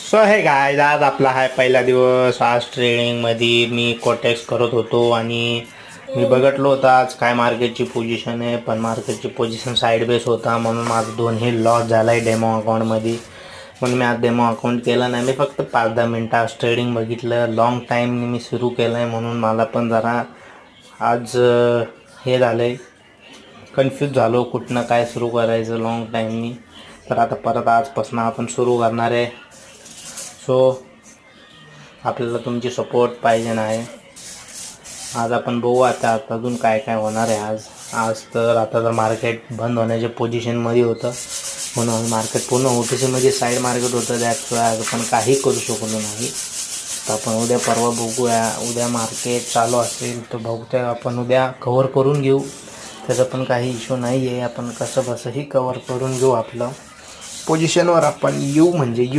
So हे guys, आज आपला हा पहिला दिवस. आज ट्रेडिंगमध्ये मी कोटेक्स करत होतो आणि मी बघितलं होतं आज काय मार्केटची पोझिशन आहे. पण मार्केटची पोझिशन साईड बेस होता म्हणून माझं दोन्ही लॉस झाला आहे डेमो अकाउंटमध्ये. म्हणून मी आज डेमो अकाउंट केलं नाही. मी फक्त 5-10 मिनटं आज ट्रेडिंग बघितलं. लॉंग टाईमने मी सुरू केलं आहे म्हणून मला पण जरा आज हे झालं आहे, कन्फ्यूज झालो कुठनं काय सुरू करायचं लॉंग टाईमनी. तर आता परत आजपासून आपण सुरू करणार आहे. सो आपल्याला तुमची सपोर्ट पाहिजे आहे. आज आपण बघू आता अजून काय काय होणार आहे. आज तर आता तर मार्केट बंद होण्याच्या पोझिशनमध्ये होतं म्हणून मार्केट पूर्ण OTCमध्ये साईड मार्केट होतं. त्याशिवाय आज आपण काही करू शकलो नाही. तर आपण उद्या परवा बघूया. उद्या मार्केट चालू असेल तर बहुतेक आपण उद्या कव्हर करून घेऊ. त्याचा पण काही इश्यू नाही आहे. आपण कसंही कव्हर करून घेऊ. आपलं पोझिशनवर आपण येऊ म्हणजे येऊ.